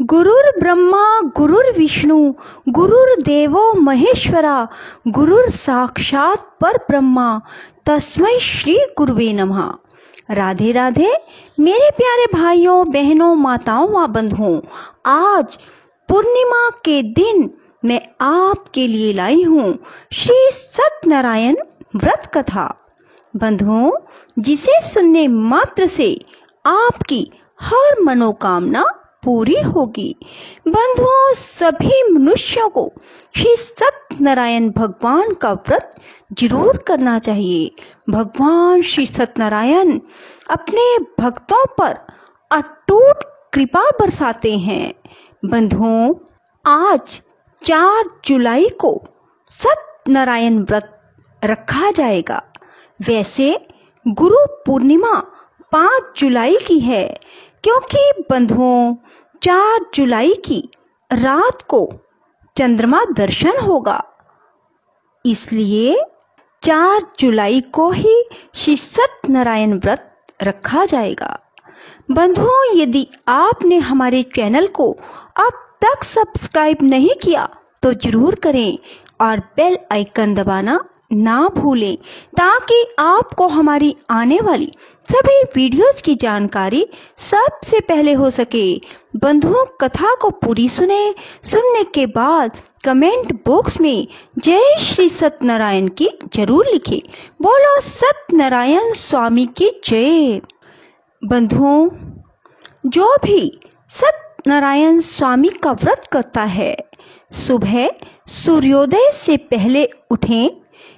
गुरुर् ब्रह्मा गुरुर्विष्णु गुरुर्देवो महेश्वरा गुरुर् साक्षात पर ब्रह्मा तस्मै श्री गुरुवे नमः। राधे राधे मेरे प्यारे भाइयों बहनों माताओं व बंधुओं, आज पूर्णिमा के दिन मैं आपके लिए लाई हूँ श्री सत्यनारायण व्रत कथा। बंधुओं, जिसे सुनने मात्र से आपकी हर मनोकामना पूरी होगी। बंधुओं, सभी मनुष्यों को श्री सत्यनारायण भगवान का व्रत जरूर करना चाहिए। भगवान श्री सत्यनारायण अपने भक्तों पर अटूट कृपा बरसाते हैं। बंधुओं, आज 4 जुलाई को सत्यनारायण व्रत रखा जाएगा। वैसे गुरु पूर्णिमा 5 जुलाई की है, क्योंकि बंधुओं 4 जुलाई की रात को चंद्रमा दर्शन होगा, इसलिए 4 जुलाई को ही श्री सत्यनारायण व्रत रखा जाएगा। बंधुओं, यदि आपने हमारे चैनल को अब तक सब्सक्राइब नहीं किया तो जरूर करें और बेल आइकन दबाना ना भूलें, ताकि आपको हमारी आने वाली सभी वीडियोस की जानकारी सबसे पहले हो सके। बंधुओं, कथा को पूरी सुनने के बाद कमेंट बॉक्स में जय श्री सत्यनारायण की जरूर लिखें। बोलो सत्यनारायण स्वामी की जय। बंधुओं, जो भी सत्यनारायण स्वामी का व्रत करता है, सुबह सूर्योदय से पहले उठें,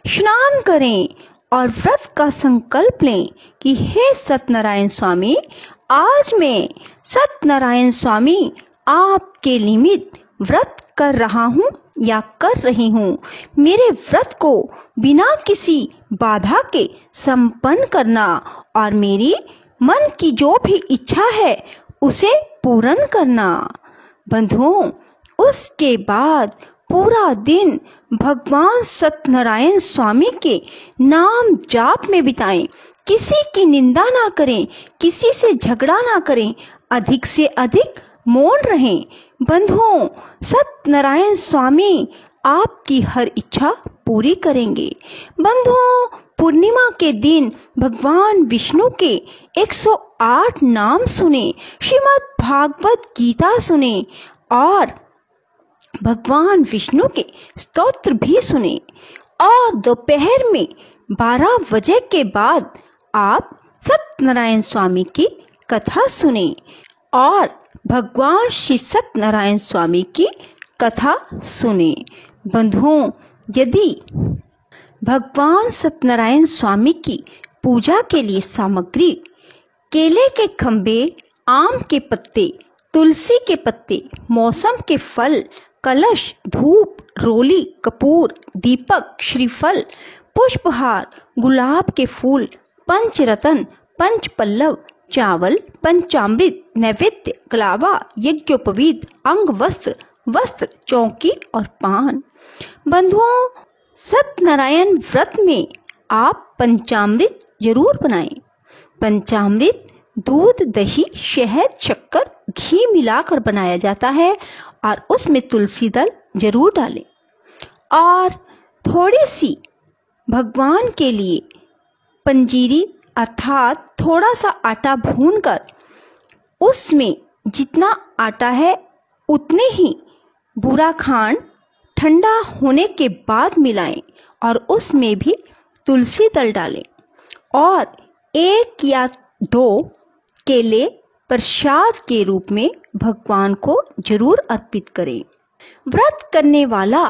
स्नान करें और व्रत का संकल्प लें कि हे सत्यनारायण स्वामी, आज मैं सत्यनारायण स्वामी आपके निमित्त व्रत कर रहा हूँ या कर रही हूँ। मेरे व्रत को बिना किसी बाधा के संपन्न करना और मेरी मन की जो भी इच्छा है उसे पूर्ण करना। बंधुओं, उसके बाद पूरा दिन भगवान सत्यनारायण स्वामी के नाम जाप में बिताएं। किसी की निंदा ना करें, किसी से झगड़ा ना करें, अधिक से अधिक मौन रहें। बंधुओं, सत्यनारायण स्वामी आपकी हर इच्छा पूरी करेंगे। बंधुओं, पूर्णिमा के दिन भगवान विष्णु के 108 नाम सुने, श्रीमद् भागवत गीता सुने और भगवान विष्णु के स्तोत्र भी सुने। और दोपहर में 12 बजे के बाद आप सत्यनारायण स्वामी की कथा सुने और भगवान श्री सत्यनारायण स्वामी की कथा सुने। बंधुओं, यदि भगवान सत्यनारायण स्वामी की पूजा के लिए सामग्री केले के खंभे, आम के पत्ते, तुलसी के पत्ते, मौसम के फल, कलश, धूप, रोली, कपूर, दीपक, श्रीफल, पुष्पहार, गुलाब के फूल, पंचरत्न, पंच पल्लव, चावल, पंचामृत, नैवेद्य, कलावा, यज्ञोपवीत, अंग वस्त्र, चौकी और पान। बंधुओं, सत्यनारायण व्रत में आप पंचामृत जरूर बनाएं। पंचामृत दूध, दही, शहद, शक्कर, घी मिलाकर बनाया जाता है और उसमें तुलसी दल जरूर डालें और थोड़ी सी भगवान के लिए पंजीरी अर्थात थोड़ा सा आटा भूनकर उसमें जितना आटा है उतने ही बूरा खांड ठंडा होने के बाद मिलाएं और उसमें भी तुलसी दल डालें और 1 या 2 केले प्रसाद के रूप में भगवान को जरूर अर्पित करें। व्रत करने वाला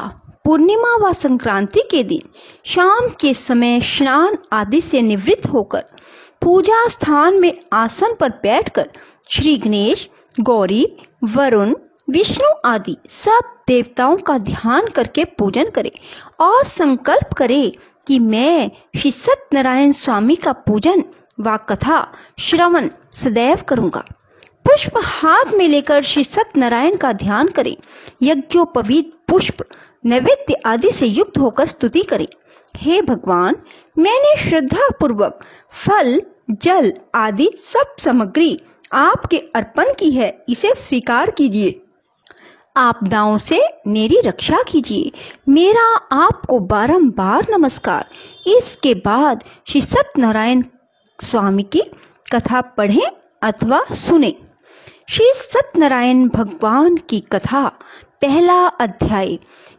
पूर्णिमा व संक्रांति के दिन शाम के समय स्नान आदि से निवृत्त होकर पूजा स्थान में आसन पर बैठकर श्री गणेश, गौरी, वरुण, विष्णु आदि सब देवताओं का ध्यान करके पूजन करें और संकल्प करें कि मैं श्री सत्यनारायण स्वामी का पूजन व कथा श्रवण सदैव करूंगा। पुष्प हाथ में लेकर श्री सत्यनारायण का ध्यान करें। यज्ञोपवीत पुष्प, नैवेद्य आदि से युक्त होकर स्तुति करें। हे भगवान, मैंने श्रद्धा पूर्वक फल, जल आदि सब सामग्री आपके अर्पण की है, इसे स्वीकार कीजिए। आपदाओं से मेरी रक्षा कीजिए। मेरा आपको बारंबार नमस्कार। इसके बाद श्री सत्यनारायण स्वामी की कथा पढ़ें अथवा सुने। श्री सत्यनारायण भगवान की कथा, पहला अध्याय।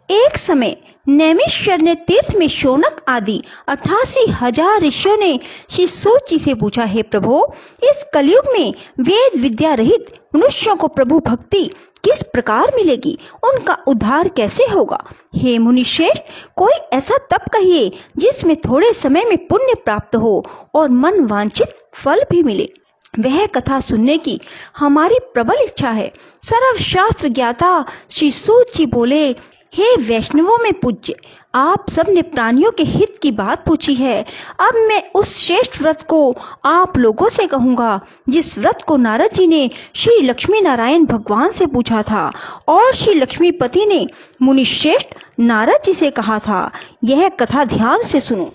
एक समय नैमिषारण्य तीर्थ में शौनक आदि 88,000 ऋषियों ने श्री सूत जी से पूछा, हे प्रभु, इस कलयुग में वेद विद्या रहित मनुष्यों को प्रभु भक्ति किस प्रकार मिलेगी? उनका उद्धार कैसे होगा? हे मुनिश्रेष्ठ, कोई ऐसा तप कहिए जिसमें थोड़े समय में पुण्य प्राप्त हो और मन वांछित फल भी मिले। वह कथा सुनने की हमारी प्रबल इच्छा है। सर्वशास्त्र ज्ञाता श्री सूत जी बोले, हे वैष्णवों में पूज्य, आप सब ने प्राणियों के हित की बात पूछी है। अब मैं उस श्रेष्ठ व्रत को आप लोगों से कहूँगा जिस व्रत को नारद जी ने श्री लक्ष्मी नारायण भगवान से पूछा था और श्री लक्ष्मीपति ने मुनिश्रेष्ठ नारद जी से कहा था। यह कथा ध्यान से सुनो।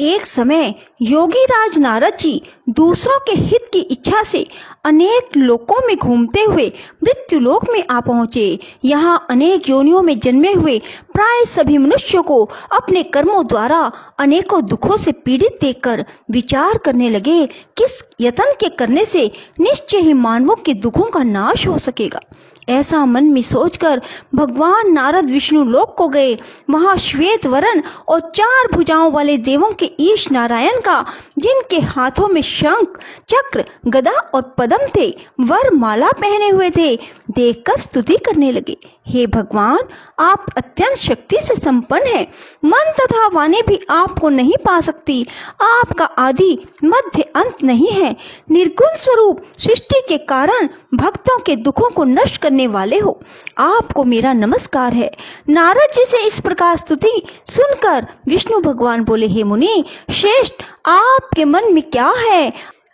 एक समय योगी राज नारद जी दूसरों के हित की इच्छा से अनेक लोकों में घूमते हुए मृत्युलोक में आ पहुँचे। यहाँ अनेक योनियों में जन्मे हुए प्राय सभी मनुष्यों को अपने कर्मों द्वारा अनेकों दुखों से पीड़ित देखकर विचार करने लगे, किस यत्न के करने से निश्चय ही मानवों के दुखों का नाश हो सकेगा। ऐसा मन में सोचकर भगवान नारद विष्णु लोक को गए। वहां श्वेत वरण और 4 भुजाओं वाले देवों के ईश नारायण का, जिनके हाथों में शंख, चक्र, गदा और पद्म थे, वर माला पहने हुए थे, देखकर स्तुति करने लगे। हे भगवान, आप अत्यंत शक्ति से संपन्न हैं। मन तथा वाणी भी आपको नहीं पा सकती। आपका आदि मध्य अंत नहीं है। निर्गुण स्वरूप सृष्टि के कारण भक्तों के दुखों को नष्ट करने वाले हो। आपको मेरा नमस्कार है। नारद जी से इस प्रकार स्तुति सुनकर विष्णु भगवान बोले, हे मुनि श्रेष्ठ, आपके मन में क्या है?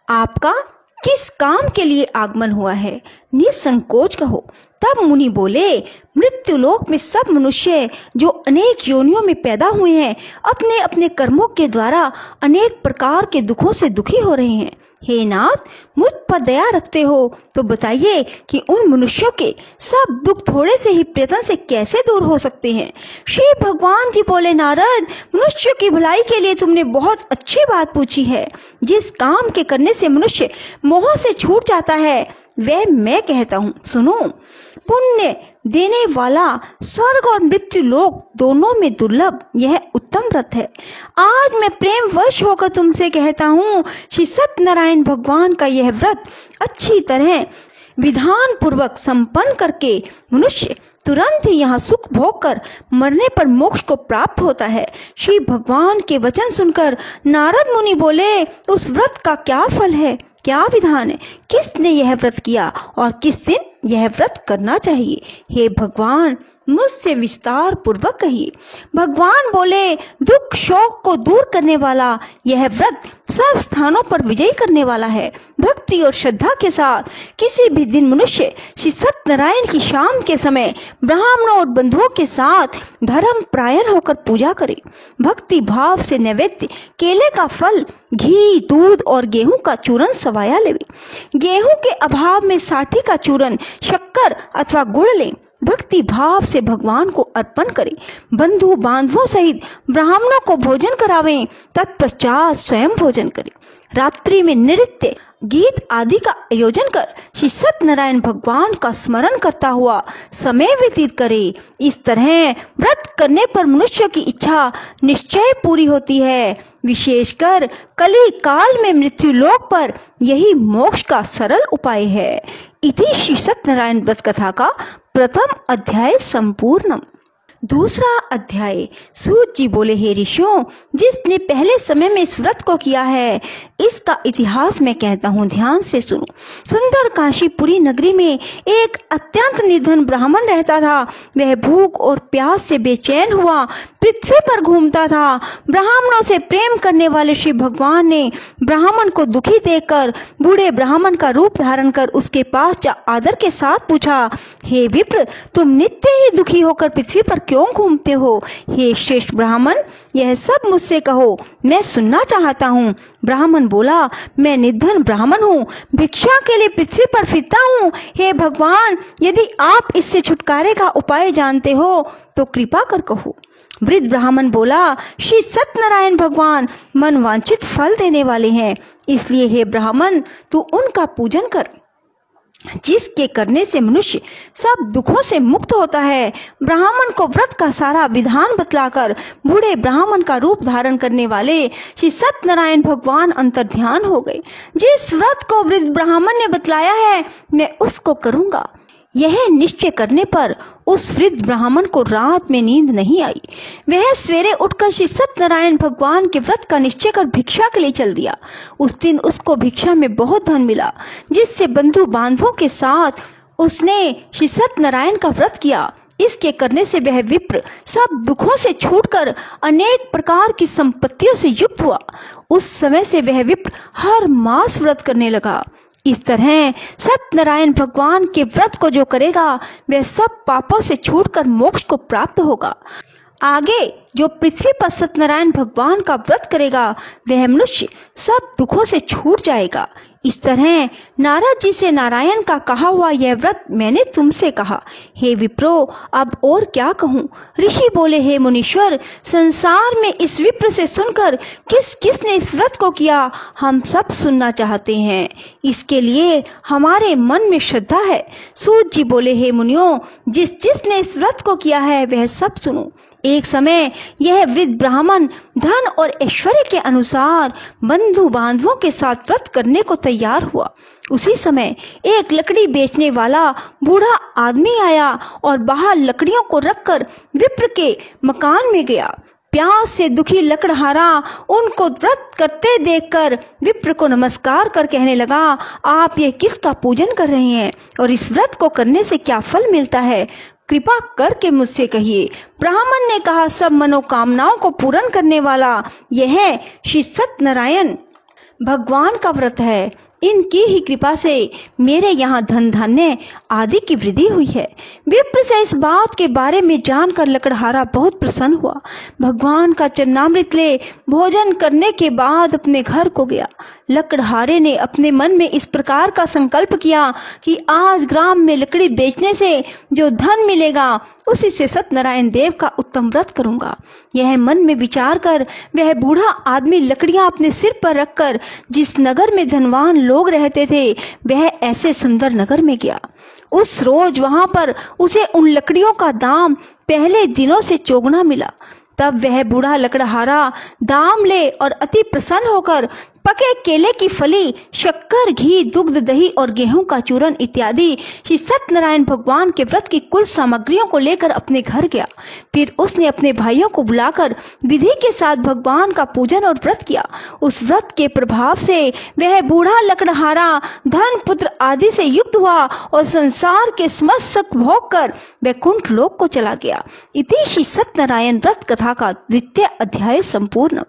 आपका किस काम के लिए आगमन हुआ है? निसंकोच कहो। तब मुनि बोले, मृत्युलोक में सब मनुष्य जो अनेक योनियों में पैदा हुए हैं, अपने अपने कर्मों के द्वारा अनेक प्रकार के दुखों से दुखी हो रहे हैं। हे नाथ, मुझ पर दया रखते हो तो बताइए कि उन मनुष्यों के सब दुख थोड़े से ही प्रयत्न से कैसे दूर हो सकते हैं? श्री भगवान जी बोले, नारद, मनुष्य की भलाई के लिए तुमने बहुत अच्छी बात पूछी है। जिस काम के करने से मनुष्य मोह से छूट जाता है वह मैं कहता हूँ, सुनो। पुण्य देने वाला स्वर्ग और मृत्यु लोक दोनों में दुर्लभ यह उत्तम व्रत है। आज मैं प्रेम वश होकर तुमसे कहता हूँ, श्री सत्यनारायण भगवान का यह व्रत अच्छी तरह विधान पूर्वक संपन्न करके मनुष्य तुरंत ही यहाँ सुख भोग कर मरने पर मोक्ष को प्राप्त होता है। श्री भगवान के वचन सुनकर नारद मुनि बोले, उस व्रत का क्या फल है, क्या विधान है? किसने यह व्रत किया और किस दिन यह व्रत करना चाहिए? हे भगवान, मुझसे विस्तार पूर्वक कहिए। भगवान बोले, दुख शोक को दूर करने वाला यह व्रत सब स्थानों पर विजय करने वाला है। भक्ति और श्रद्धा के साथ किसी भी दिन मनुष्य श्री सत्यनारायण की शाम के समय ब्राह्मणों और बंधुओं के साथ धर्म प्रायण होकर पूजा करे। भक्ति भाव से नैवेद्य केले का फल, घी, दूध और गेहूं का चूरन सवाया लेवे। गेहूं के अभाव में साठी का चूरन, शक्कर अथवा गुड़ लें। भक्ति भाव से भगवान को अर्पण करें। बंधु बांधवों सहित ब्राह्मणों को भोजन करावें, तत्पश्चात स्वयं भोजन करें। रात्रि में नृत्य, गीत आदि का आयोजन कर श्री सत्यनारायण भगवान का स्मरण करता हुआ समय व्यतीत करे। इस तरह व्रत करने पर मनुष्य की इच्छा निश्चय पूरी होती है। विशेषकर कली काल में मृत्यु लोक पर यही मोक्ष का सरल उपाय है। इति श्री सत्यनारायण व्रत कथा का प्रथम अध्याय संपूर्ण। दूसरा अध्याय। सूत जी बोले, हे ऋषियों, जिसने पहले समय में इस व्रत को किया है इसका इतिहास मैं कहता हूँ, ध्यान से सुनो। सुंदर काशीपुरी नगरी में एक अत्यंत निर्धन ब्राह्मण रहता था। वह भूख और प्यास से बेचैन हुआ पृथ्वी पर घूमता था। ब्राह्मणों से प्रेम करने वाले श्री भगवान ने ब्राह्मण को दुखी देखकर बूढ़े ब्राह्मण का रूप धारण कर उसके पास जा आदर के साथ पूछा, हे विप्र, तुम नित्य ही दुखी होकर पृथ्वी पर क्यों घूमते हो? हे श्रेष्ठ ब्राह्मण, यह सब मुझसे कहो, मैं सुनना चाहता हूँ। ब्राह्मण बोला, मैं निर्धन ब्राह्मण हूँ, भिक्षा के लिए पृथ्वी पर फिरता हूँ। हे भगवान, यदि आप इससे छुटकारे का उपाय जानते हो तो कृपा कर कहो। वृद्ध ब्राह्मण बोला, श्री सत्यनारायण भगवान मनवांछित फल देने वाले हैं, इसलिए हे ब्राह्मण तू उनका पूजन कर, जिसके करने से मनुष्य सब दुखों से मुक्त होता है। ब्राह्मण को व्रत का सारा विधान बतलाकर बूढ़े ब्राह्मण का रूप धारण करने वाले श्री सत्यनारायण भगवान अंतर्ध्यान हो गए। जिस व्रत को वृद्ध ब्राह्मण ने बतलाया है मैं उसको करूंगा। यह निश्चय करने पर उस वृद्ध ब्राह्मण को रात में नींद नहीं आई। वह सवेरे उठकर श्री सत्यनारायण भगवान के व्रत का निश्चय कर भिक्षा के लिए चल दिया। उस दिन उसको भिक्षा में बहुत धन मिला, जिससे बंधु बांधवों के साथ उसने श्री सत्यनारायण का व्रत किया। इसके करने से वह विप्र सब दुखों से छूटकर अनेक प्रकार की संपत्तियों से युक्त हुआ। उस समय से वह विप्र हर मास व्रत करने लगा। इस तरह सत्यनारायण भगवान के व्रत को जो करेगा वह सब पापों से छूटकर मोक्ष को प्राप्त होगा। आगे जो पृथ्वी पर सत्यनारायण भगवान का व्रत करेगा वह मनुष्य सब दुखों से छूट जाएगा। इस तरह नारद जी से नारायण का कहा हुआ यह व्रत मैंने तुमसे कहा। हे विप्रो, अब और क्या कहूँ? ऋषि बोले, हे मुनीश्वर, संसार में इस विप्र से सुनकर किस किस ने इस व्रत को किया हम सब सुनना चाहते हैं। इसके लिए हमारे मन में श्रद्धा है। सूत जी बोले, हे मुनियों, जिस जिसने इस व्रत को किया है वह सब सुनो। एक समय यह वृद्ध ब्राह्मण धन और ऐश्वर्य के अनुसार बंधु बांधवों के साथ व्रत करने को तैयार हुआ। उसी समय एक लकड़ी बेचने वाला बूढ़ा आदमी आया और बाहर लकड़ियों को रखकर विप्र के मकान में गया। प्यास से दुखी लकड़हारा उनको व्रत करते देखकर विप्र को नमस्कार कर कहने लगा, आप यह किसका पूजन कर रहे हैं और इस व्रत को करने से क्या फल मिलता है? कृपा करके मुझसे कहिए। ब्राह्मण ने कहा, सब मनोकामनाओं को पूर्ण करने वाला यह श्री सत्यनारायण भगवान का व्रत है। इनकी ही कृपा से मेरे यहाँ धन धान्य आदि की वृद्धि हुई है। विप्र से इस बात के बारे में जानकर लकड़हारा बहुत प्रसन्न हुआ। भगवान का चरणामृत ले भोजन करने के बाद अपने घर को गया। लकड़हारे ने अपने मन में इस प्रकार का संकल्प किया कि आज ग्राम में लकड़ी बेचने से जो धन मिलेगा उसी से सत्यनारायण देव का उत्तम व्रत करूंगा। यह मन में विचार कर वह बूढ़ा आदमी लकड़ियां अपने सिर पर रखकर जिस नगर में धनवान लोग रहते थे वह ऐसे सुंदर नगर में गया। उस रोज वहां पर उसे उन लकड़ियों का दाम पहले दिनों से चौगुना मिला। तब वह बूढ़ा लकड़हारा दाम ले और अति प्रसन्न होकर पके केले की फली, शक्कर, घी, दुग्ध, दही और गेहूं का चूरन इत्यादि श्री सत्यनारायण भगवान के व्रत की कुल सामग्रियों को लेकर अपने घर गया। फिर उसने अपने भाइयों को बुलाकर विधि के साथ भगवान का पूजन और व्रत किया। उस व्रत के प्रभाव से वह बूढ़ा लकड़हारा धन, पुत्र आदि से युक्त हुआ और संसार के समस्त सुख भोग कर वैकुंठ लोक को चला गया। इति श्री सत्यनारायण व्रत कथा का 2वां अध्याय संपूर्ण।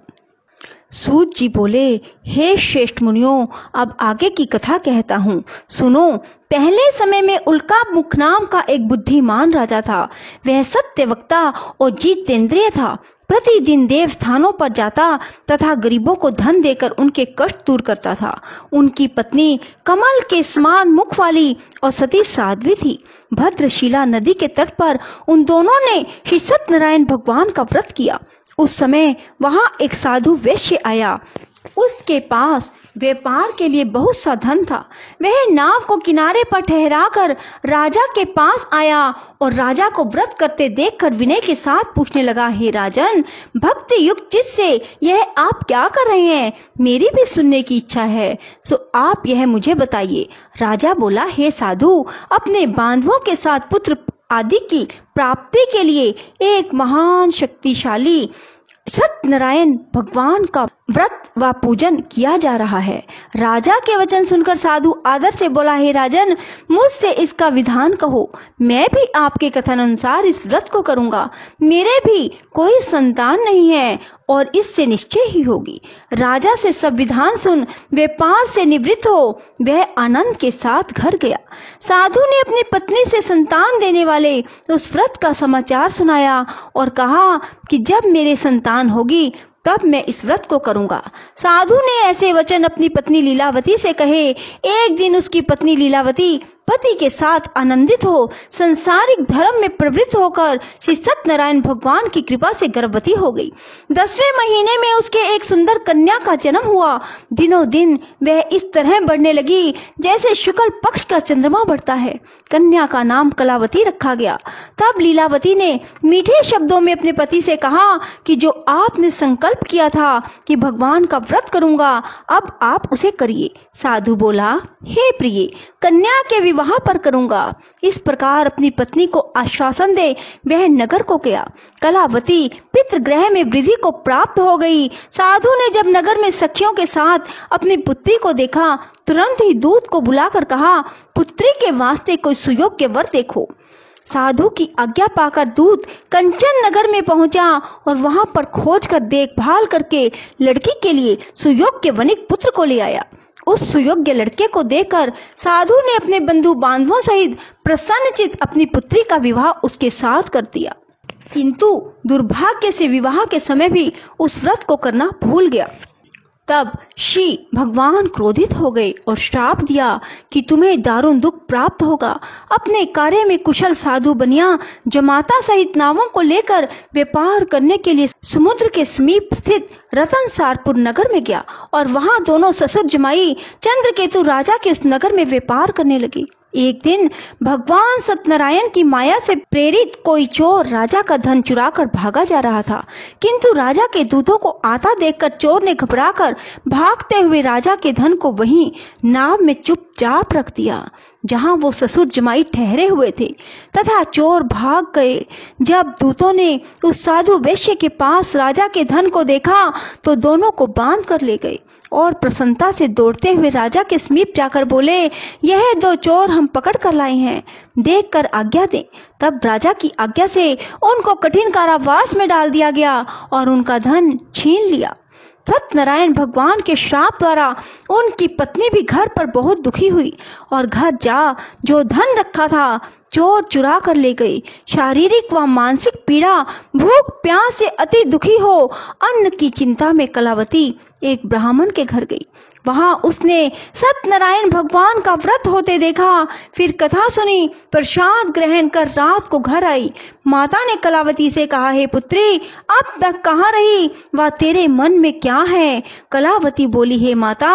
सूत जी बोले, हे श्रेष्ठ मुनियों, अब आगे की कथा कहता हूँ, सुनो। पहले समय में उल्का मुख नाम का एक बुद्धिमान राजा था। वह सत्यवक्ता और जितेंद्रिय था। प्रतिदिन देव स्थानों पर जाता तथा गरीबों को धन देकर उनके कष्ट दूर करता था। उनकी पत्नी कमल के समान मुख वाली और सती साध्वी थी। भद्रशिला नदी के तट पर उन दोनों ने श्री सत्यनारायण भगवान का व्रत किया। उस समय वहां एक साधु वैश्य आया। उसके पास व्यापार के लिए बहुत सा धन था। वह नाव को किनारे पर ठहराकर राजा के पास आया और राजा को व्रत करते देखकर विनय के साथ पूछने लगा, हे राजन, भक्ति युक्त चित्त से यह आप क्या कर रहे हैं? मेरी भी सुनने की इच्छा है, सो आप यह मुझे बताइए। राजा बोला, हे साधु, अपने बांधवों के साथ पुत्र आदि की प्राप्ति के लिए एक महान शक्तिशाली सत्यनारायण भगवान का व्रत व पूजन किया जा रहा है। राजा के वचन सुनकर साधु आदर से बोला, हे राजन, मुझसे इसका विधान कहो, मैं भी आपके कथन अनुसार इस व्रत को करूंगा। मेरे भी कोई संतान नहीं है और इससे निश्चय ही होगी। राजा से सब विधान सुन वे पास से निवृत्त हो वह आनंद के साथ घर गया। साधु ने अपनी पत्नी से संतान देने वाले उस व्रत का समाचार सुनाया और कहा कि जब मेरे संतान होगी तब मैं इस व्रत को करूंगा। साधु ने ऐसे वचन अपनी पत्नी लीलावती से कहे। एक दिन उसकी पत्नी लीलावती पति के साथ आनंदित हो संसारिक धर्म में प्रवृत्त होकर श्री सत्यनारायण भगवान की कृपा से गर्भवती हो गई। 10वें महीने में उसके एक सुंदर कन्या का जन्म हुआ। दिनों दिन वह इस तरह बढ़ने लगी जैसे शुक्ल पक्ष का चंद्रमा बढ़ता है। कन्या का नाम कलावती रखा गया। तब लीलावती ने मीठे शब्दों में अपने पति से कहा कि जो आपने संकल्प किया था कि भगवान का व्रत करूंगा, अब आप उसे करिए। साधु बोला, हे प्रिय, कन्या के विवाह पर करूंगा। इस प्रकार अपनी पत्नी को आश्वासन दे वह नगर को गया। कलावती पितृगृह में वृद्धि को प्राप्त हो गई। साधु ने जब नगर में सखियों के साथ अपनी पुत्री को देखा, तुरंत ही दूत को बुलाकर कहा, पुत्री के वास्ते कोई सुयोग्य वर देखो। साधु की आज्ञा पाकर दूत कंचन नगर में पहुंचा और वहां पर खोज कर देखभाल करके लड़की के लिए सुयोग्य वनिक पुत्र को ले आया। उस सुयोग्य लड़के को देखकर साधु ने अपने बंधु बांधवों सहित प्रसन्नचित अपनी पुत्री का विवाह उसके साथ कर दिया, किंतु दुर्भाग्य से विवाह के समय भी उस व्रत को करना भूल गया। तब श्री भगवान क्रोधित हो गए और श्राप दिया कि तुम्हें दारुण दुख प्राप्त होगा। अपने कार्य में कुशल साधु बनिया जमाता सहित नावों को लेकर व्यापार करने के लिए समुद्र के समीप स्थित रतनसारपुर नगर में गया और वहां दोनों ससुर जमाई चंद्रकेतु राजा के उस नगर में व्यापार करने लगे। एक दिन भगवान सत्यनारायण की माया से प्रेरित कोई चोर राजा का धन चुराकर भागा जा रहा था, किंतु राजा के दूतों को आता देखकर चोर ने घबराकर भागते हुए राजा के धन को वहीं नाव में चुपचाप रख दिया जहां वो ससुर जमाई ठहरे हुए थे, तथा चोर भाग गए। जब दूतों ने उस साधु वैश्य के पास राजा के धन को देखा तो दोनों को बांध कर ले गए और प्रसन्नता से दौड़ते हुए राजा के समीप जाकर बोले, यह दो चोर हम पकड़ कर लाए हैं, देखकर आज्ञा दें। तब राजा की आज्ञा से उनको कठिन कारावास में डाल दिया गया और उनका धन छीन लिया। सत्यनारायण भगवान के श्राप द्वारा उनकी पत्नी भी घर पर बहुत दुखी हुई और घर जा जो धन रखा था चोर चुरा कर ले गए। शारीरिक व मानसिक पीड़ा, भूख प्यास से अति दुखी हो अन्न की चिंता में कलावती एक ब्राह्मण के घर गई। वहां उसने सत्यनारायण भगवान का व्रत होते देखा, फिर कथा सुनी, प्रसाद ग्रहण कर रात को घर आई। माता ने कलावती से कहा, हे पुत्री, अब तक कहाँ रही व तेरे मन में क्या है? कलावती बोली, हे माता,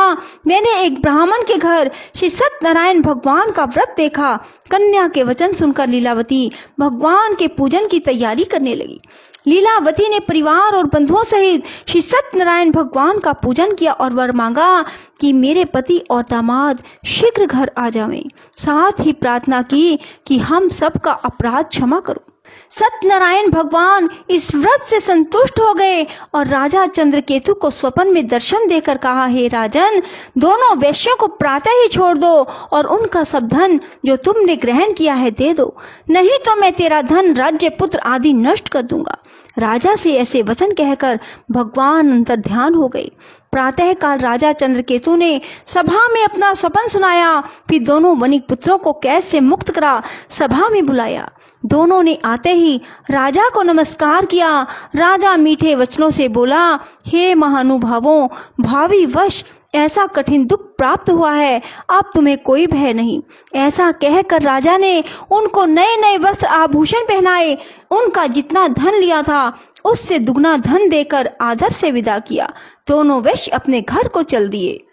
मैंने एक ब्राह्मण के घर श्री सत्यनारायण भगवान का व्रत देखा। कन्या के वचन सुनकर लीलावती भगवान के पूजन की तैयारी करने लगी। लीलावती ने परिवार और बंधुओं सहित श्री सत्यनारायण भगवान का पूजन किया और वर मांगा कि मेरे पति और दामाद शीघ्र घर आ जावें। साथ ही प्रार्थना की कि हम सबका अपराध क्षमा करो। सत्यनारायण भगवान इस व्रत से संतुष्ट हो गए और राजा चंद्रकेतु को स्वप्न में दर्शन देकर कहा, हे राजन, दोनों वैश्यों को प्रातः ही छोड़ दो और उनका सब धन जो तुमने ग्रहण किया है दे दो, नहीं तो मैं तेरा धन, राज्य, पुत्र आदि नष्ट कर दूंगा। राजा से ऐसे वचन कहकर भगवान अंतर्ध्यान हो गए। प्रातः काल राजा चंद्रकेतु ने सभा में अपना स्वप्न सुनाया, फिर दोनों वनिक पुत्रों को कैद से मुक्त करा सभा में बुलाया। दोनों ने आते ही राजा को नमस्कार किया। राजा मीठे वचनों से बोला, हे महानुभावों, भावी वश ऐसा कठिन दुख प्राप्त हुआ है, अब तुम्हें कोई भय नहीं। ऐसा कहकर राजा ने उनको नए नए वस्त्र आभूषण पहनाए, उनका जितना धन लिया था उससे दुगना धन देकर आदर से विदा किया। दोनों वैश्य अपने घर को चल दिए।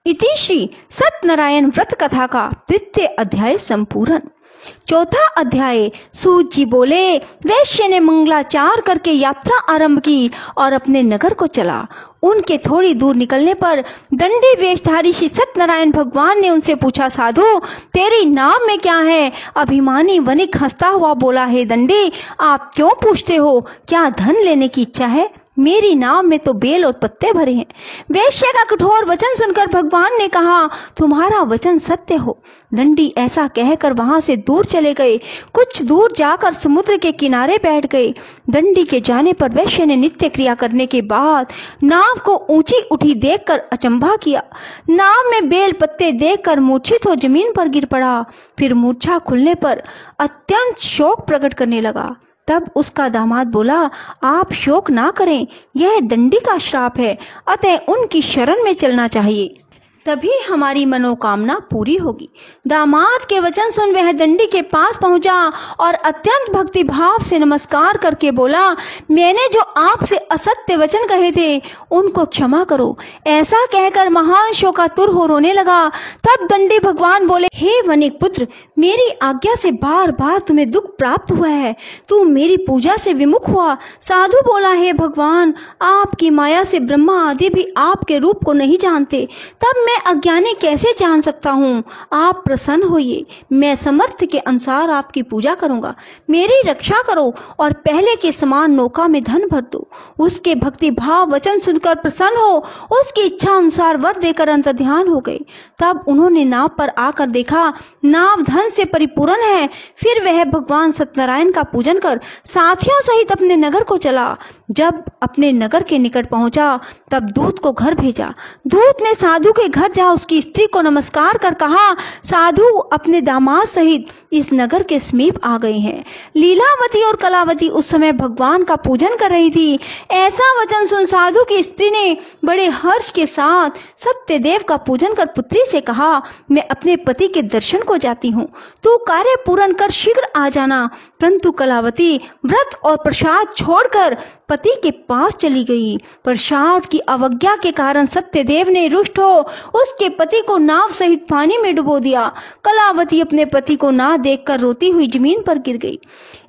इति श्री सत्यनारायण व्रत कथा का 3य अध्याय संपूर्ण। 4था अध्याय। सूत जी बोले, वैश्य ने मंगलाचार करके यात्रा आरंभ की और अपने नगर को चला। उनके थोड़ी दूर निकलने पर दंडी वेशधारी श्री सत्यनारायण भगवान ने उनसे पूछा, साधु, तेरी नाम में क्या है? अभिमानी वनिक हंसता हुआ बोला, हे दंडी, आप क्यों पूछते हो? क्या धन लेने की इच्छा है? मेरी नाव में तो बेल और पत्ते भरे हैं। वेश्या का कठोर वचन सुनकर भगवान ने कहा, तुम्हारा वचन सत्य हो। दंडी ऐसा कहकर वहां से दूर चले गए। कुछ दूर जाकर समुद्र के किनारे बैठ गए। दंडी के जाने पर वैश्य ने नित्य क्रिया करने के बाद नाव को ऊंची उठी देखकर अचंभा किया। नाव में बेल पत्ते देखकर मूर्छित हो जमीन पर गिर पड़ा। फिर मूर्छा खुलने पर अत्यंत शोक प्रकट करने लगा। तब उसका दामाद बोला, आप शोक ना करें, यह दंडी का श्राप है, अतः उनकी शरण में चलना चाहिए, तभी हमारी मनोकामना पूरी होगी। दामाद के वचन सुन वह दंडी के पास पहुंचा और अत्यंत भक्ति भाव से नमस्कार करके बोला, मैंने जो आपसे असत्य वचन कहे थे उनको क्षमा करो। ऐसा कहकर महान शोकातुर हो रोने लगा। तब दंडी भगवान बोले, हे वनिक पुत्र, मेरी आज्ञा से बार बार तुम्हें दुख प्राप्त हुआ है, तू मेरी पूजा से विमुख हुआ। साधु बोला, हे भगवान, आपकी माया से ब्रह्मा आदि भी आपके रूप को नहीं जानते, तब मैं अज्ञानी कैसे जान सकता हूँ। आप प्रसन्न होइए, मैं समर्थ के अनुसार आपकी पूजा करूंगा। मेरी रक्षा करो और पहले के समान नौका में धन भर दो। उसके भक्ति भाव वचन सुनकर प्रसन्न हो उसकी इच्छा अनुसार वर देकर अंतर्ध्यान हो गए। तब उन्होंने नाव पर आकर देखा नाव धन से परिपूर्ण है। फिर वह भगवान सत्यनारायण का पूजन कर साथियों सहित अपने नगर को चला। जब अपने नगर के निकट पहुंचा तब दूत को घर भेजा। दूत ने साधु के घर जा उसकी स्त्री को नमस्कार कर कहा, साधु अपने दामाद सहित इस नगर के समीप आ गए हैं। लीलावती और कलावती उस समय भगवान का पूजन कर रही थी। ऐसा वचन सुन साधु की स्त्री ने बड़े हर्ष के साथ सत्यदेव का पूजन कर पुत्री से कहा, मैं अपने पति के दर्शन को जाती हूँ, तू कार्य पूर्ण कर शीघ्र आ जाना। परंतु कलावती व्रत और प्रसाद छोड़कर पति के पास चली गई। प्रसाद की अवज्ञा के कारण सत्यदेव ने रुष्ट हो उसके पति को नाव सहित पानी में डुबो दिया। कलावती अपने पति को ना देखकर रोती हुई जमीन पर गिर गई।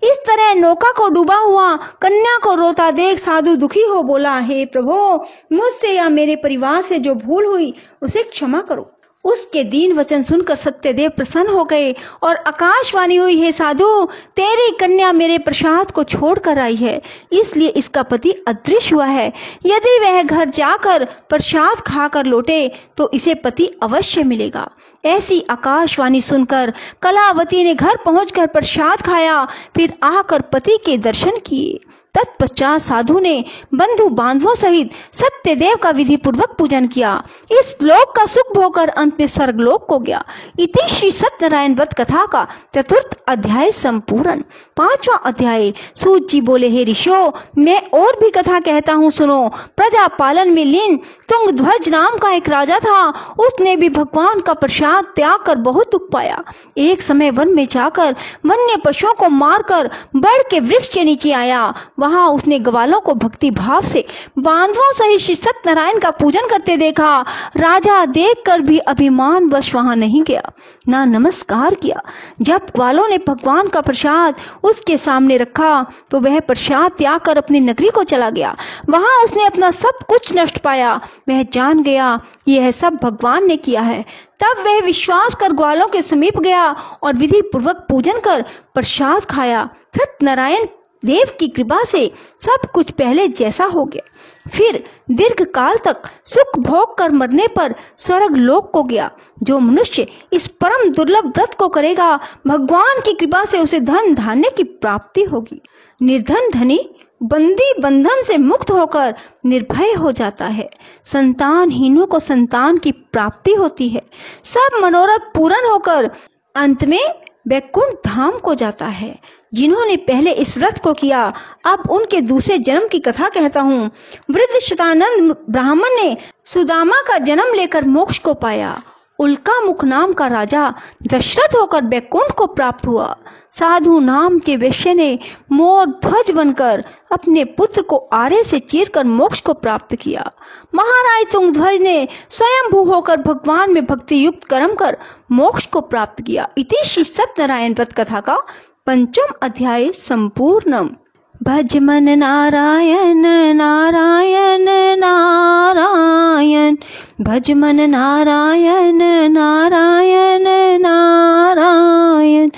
इस तरह नौका को डूबा हुआ कन्या को रोता देख साधु दुखी हो बोला, हे प्रभु, मुझसे या मेरे परिवार से जो भूल हुई उसे क्षमा करो। उसके दीन वचन सुनकर सत्यदेव प्रसन्न हो गए और आकाशवाणी हुई, हे साधु, तेरी कन्या मेरे प्रसाद को छोड़कर आई है, इसलिए इसका पति अदृश्य हुआ है। यदि वह घर जाकर प्रसाद खाकर लौटे तो इसे पति अवश्य मिलेगा। ऐसी आकाशवाणी सुनकर कलावती ने घर पहुंचकर प्रसाद खाया, फिर आकर पति के दर्शन किए। तत्पश्चात साधु ने बंधु बांधवों सहित सत्यदेव का विधि पूर्वक पूजन किया। इस लोक का सुख भोगकर अंत में स्वर्गलोक को गया। इति श्री सत्यनारायण व्रत कथा का 4वां अध्याय संपूर्ण। 5वां अध्याय। सूत जी बोले, हे ऋषियों, मैं और भी कथा कहता हूँ, सुनो। प्रजा पालन में लीन तुंगध्वज नाम का एक राजा था। उसने भी भगवान का प्रसाद त्याग कर बहुत दुख पाया। एक समय वन में जाकर वन्य पशुओं को मारकर बड़ के वृक्ष के नीचे आया। वहां उसने ग्वालों को भक्ति भाव से बांधवों सहित श्री सत्यनारायण का पूजन करते देखा। राजा देखकर भी अभिमान वश वहां नहीं गया, ना नमस्कार किया। जब ग्वालों ने भगवान का प्रसाद उसके सामने रखा तो वह प्रसाद त्याग कर अपनी नगरी को चला गया। वहां उसने अपना सब कुछ नष्ट पाया। वह जान गया यह सब भगवान ने किया है। तब वह विश्वास कर ग्वालों के समीप गया और विधि पूर्वक पूजन कर प्रसाद खाया। सत्यनारायण देव की कृपा से सब कुछ पहले जैसा हो गया। फिर दीर्घ काल तक सुख भोग कर मरने पर स्वर्ग लोक को गया। जो मनुष्य इस परम दुर्लभ व्रत को करेगा, भगवान की कृपा से उसे धन धान्य की प्राप्ति होगी। निर्धन धनी बंदी बंधन से मुक्त होकर निर्भय हो जाता है। संतानहीनों को संतान की प्राप्ति होती है। सब मनोरथ पूर्ण होकर अंत में वैकुंठ धाम को जाता है। जिन्होंने पहले इस व्रत को किया, अब उनके दूसरे जन्म की कथा कहता हूँ। वृद्ध शतानंद ब्राह्मण ने सुदामा का जन्म लेकर मोक्ष को पाया। उल्का मुख नाम का राजा दशरथ होकर वैकुंठ को प्राप्त हुआ। साधु नाम के वैश्य ने मोर ध्वज बनकर अपने पुत्र को आरे से चीरकर मोक्ष को प्राप्त किया। महाराज तुंगध्वज ने स्वयंभू होकर भगवान में भक्ति युक्त कर्म कर मोक्ष को प्राप्त किया। इति श्री सत्यनारायण व्रत कथा का 5वां अध्याय संपूर्णम। भज मन नारायण नारायण नारायण, भज मन नारायण नारायण नारायण,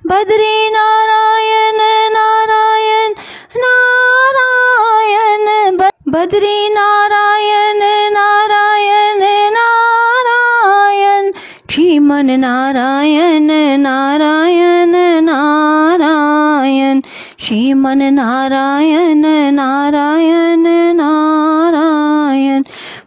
बद्री नारायण नारायण नारायण, बद्री नारायण नारायण नारायण, श्रीमन नारायण नारायण नारायण, श्रीमन नारायण नारायण नारायण।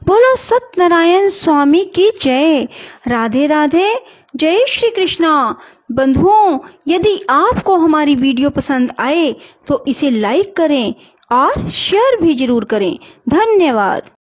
बोलो सत्यनारायण स्वामी की जय। राधे राधे। जय श्री कृष्णा। बंधुओं, यदि आपको हमारी वीडियो पसंद आए तो इसे लाइक करें और शेयर भी जरूर करें। धन्यवाद।